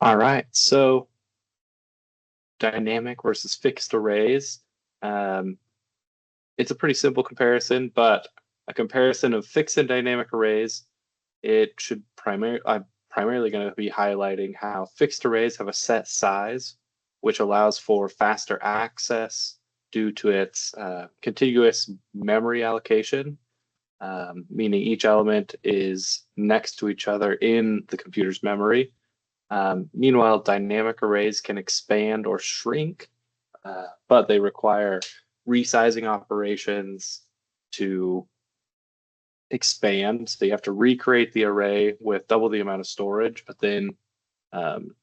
All right, so dynamic versus fixed arrays. Um, it's a pretty simple comparison, but a comparison of fixed and dynamic arrays, it should I'm primarily going to be highlighting how fixed arrays have a set size, which allows for faster access due to its contiguous memory allocation, meaning each element is next to each other in the computer's memory. Meanwhile, dynamic arrays can expand or shrink, but they require resizing operations to expand. So you have to recreate the array with double the amount of storage, but then um,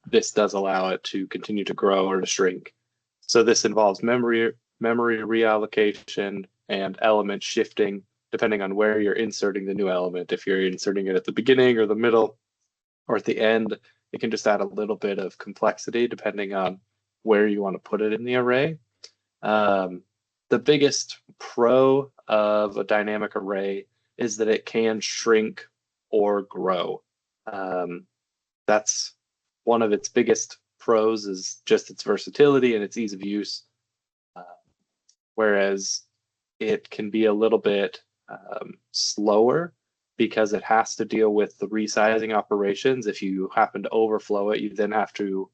this does allow it to continue to grow or to shrink. So this involves memory reallocation and element shifting depending on where you're inserting the new element. If you're inserting it at the beginning or the middle or at the end, it can just add a little bit of complexity depending on where you want to put it in the array. The biggest pro of a dynamic array is that it can shrink or grow. That's one of its biggest pros is just its versatility and its ease of use. Whereas it can be a little bit slower because it has to deal with the resizing operations. If you happen to overflow it, you then have to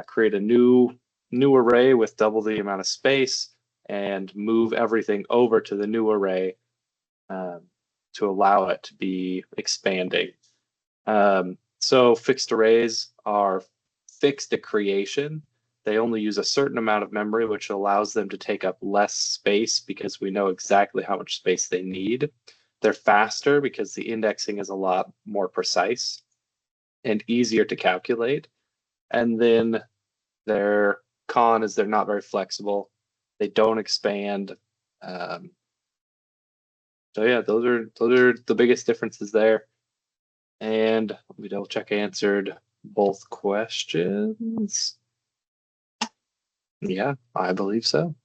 create a new array with double the amount of space and move everything over to the new array to allow it to be expanding. So fixed arrays are fixed at creation. They only use a certain amount of memory, which allows them to take up less space because we know exactly how much space they need. They're faster because the indexing is a lot more precise and easier to calculate. And then their con is they're not very flexible. They don't expand. So yeah, those are the biggest differences there. And let me double check I answered both questions. Yeah, I believe so.